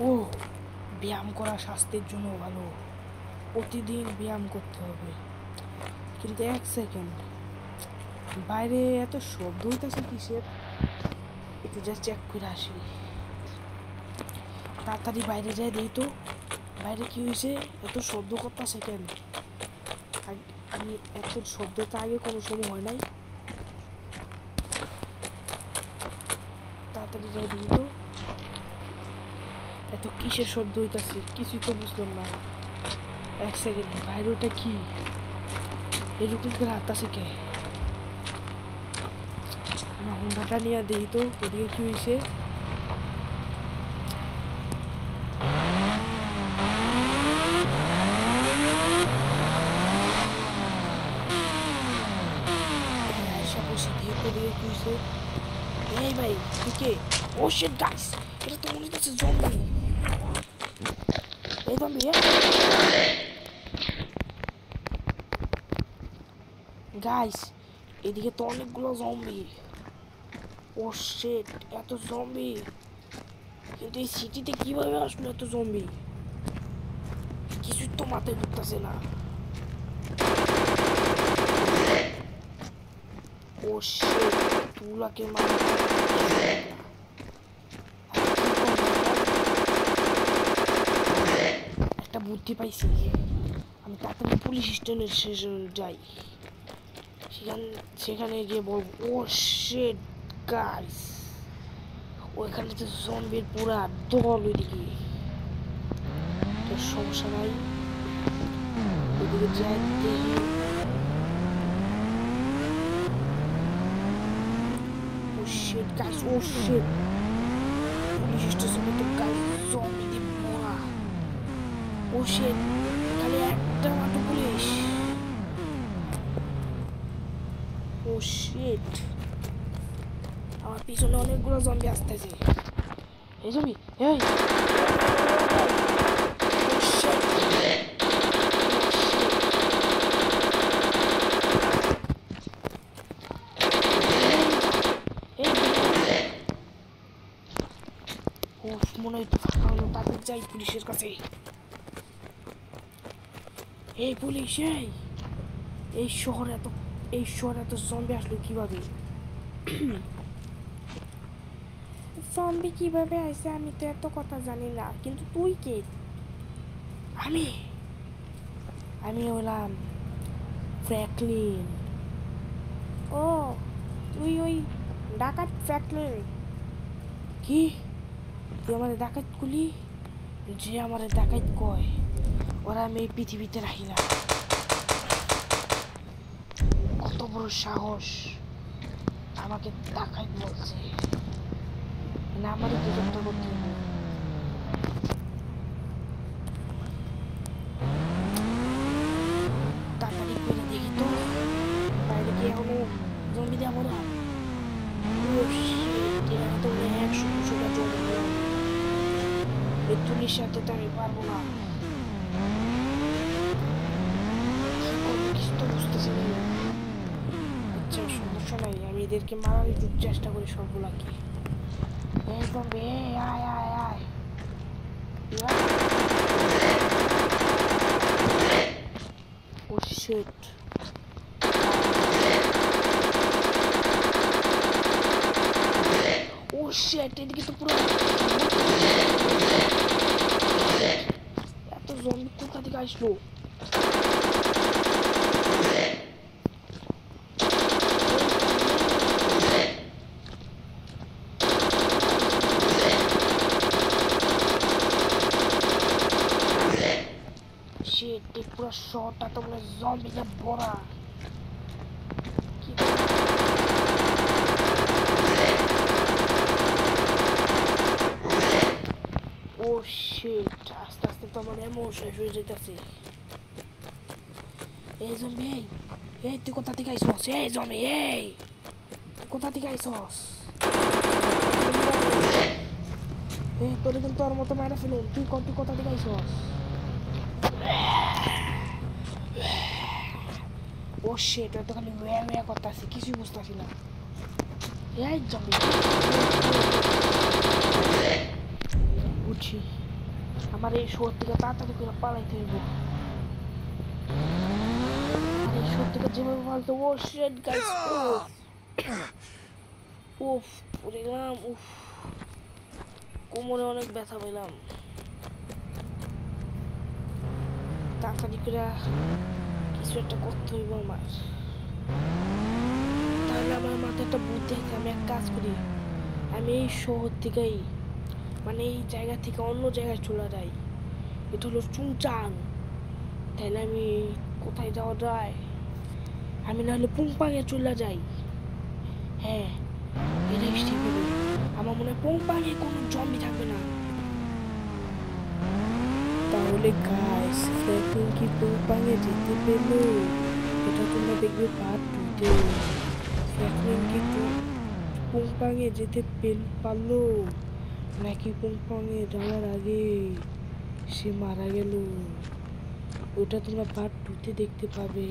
ও ব্যায়াম করা স্বাস্থ্যের জন্য ভালো, প্রতিদিন ব্যায়াম করতে হবে। কিন্তু এক সেকেন্ড, বাইরে এত শব্দ হইতেছে কিসের? একটু জাস্ট চেক করে আসি। তাড়াতাড়ি বাইরে যাই দিই তো, বাইরে কি হয়েছে? এত শব্দ করতেছে কেন? আমি এত শব্দ তো আগে কোনো সময় হয় নাই। তাড়াতাড়ি যাই দিই তো, এত কিসের শব্দ হইতেছে কিছুই তো বুঝলাম না। এক সেকেন্ড, বাইরে ওটা কি এরকম করে হাঁটতেছে কে? আমার হুন্ডাটা নিয়ে দিই তো, ওদিকে কি হয়েছে? এই ভাই তুই কে? ও শিট গাইস, এটা তো মনে হচ্ছে জম্বি। এই জম্বি গাইস, এদিকে তো অনেকগুলো জম্বি। ও শিট, এত জম্বি! কিন্তু এই সিটিতে কিভাবে আসলো এত জম্বি? কিছুই তো মাথায় ঢুকতেছে না। ও শিট, তুলাকে একটা বুদ্ধি পাইছি। আমি তাড়াতাড়ি পুলিশ স্টেশনের শেষে যাই, সেখানে গিয়ে বলবো ও শিট গাইস, ওইখানে তো জম্বির পুরা দল। ওইদিকে সমস্যা নাই, ওইদিকে যাই দেখি। ও শিট গাইস, ও শিট, পুলিশ স্টেশনে তো গাইস জম্বি দিয়ে ভরা। ও শিট, খালি একটা মাত্র পুলিশ। ও শিট, আমার পিছনে অনেকগুলো জম্বি আসতেছে। এই জম্বি, এই মনে হয় ফাঁকা হলো, তাদের যাই পুলিশের কাছে। এই পুলিশ, এই শহরে এত জম্বি আসলো কিভাবে? জম্বি কিভাবে আসে আমি তো এত কথা জানি না, কিন্তু তুই কে? আমি আমি হলাম ফ্র্যাঙ্কলিন। ও, তুই ওই ডাকাত ফ্র্যাঙ্কলিন? কি, তুই আমাদের ডাকাত করলি? যে আমাদের ডাকাত কয় ওরা আমি এই পৃথিবীতে রাখি না। কত বড় সাহস, আমাকে ডাকাত বলছে না? আমাদের দুজনটা করতে হবে। তাড়াতাড়ি করে দেখি তো, বাইরে গিয়ে এখনো জমি দেওয়া না। তো 100-200টা জমি দিলাম, এই তুলির সাথে তো আমি পারবো না। কি করবো কিছু তো বুঝতেছি না। আচ্ছা সমস্যা নাই, আমি এদেরকে মারার একটু চেষ্টা করি সবগুলাকে। এই জম্বি, আয় আয় আয়। ও শিট, ও শিট, এদিকে তো পুরো এত জম্বি কোথা থেকে আসলো? শিট, পুরো শহরটা তো মানে জম্বিতে ভরা। ও শিট, আস্তে আস্তে তো আমার এমন শেষ হয়ে যেতেছে। এই জম্বি, এই তুই কোথা থেকে আইসস? এই জম্বি, এই কোথা থেকে আইসস? এই তোরে কিন্তু তোর মতো মারা ফেলুন। তুই কোথা থেকে আইসস? ও শিট, তো খালি ওয়া করতেছি, কিছুই বুঝতেছি না। এই জম্বি উঠি। আমার এই শহর থেকে তাড়াতাড়ি করে পালাইতে হইব। আর এই শহর থেকে যেভাবে পালাতে, ও শিট গাইস, উফ পড়ে গেলাম, উফ কোমরে অনেক ব্যথা পেলাম। তাড়াতাড়ি করে কিছু একটা করতে হইব আমার। তাহলে আমার মাথায় একটা বুদ্ধি আছে, আমি এক কাজ করি, আমি এই শহর থেকেই মানে এই জায়গা থেকে অন্য জায়গায় চলে যাই। এটা হলো চুংচাং। তাহলে আমি কোথায় যাওয়া যায়, আমি নাহলে পুংপাংয়ে চলে যাই। হ্যাঁ, এটাই ঠিক হবে। আমার মনে হয় পুংপাংয়ে কোনো জম্বি থাকবে না। তাহলে গাইস, ফ্র্যাঙ্কলিন কি পুংপাংয়ে যেতে পেল? এটা তোমরা দেখবে পার্ট 2-তে। ফ্র্যাঙ্কলিন কি পুংপাংয়ে যেতে পারলো, নাকি পুংপাংয়ে যাওয়ার আগে সে মারা গেল? ওটা তোমরা পার্ট 2-তে দেখতে পাবে।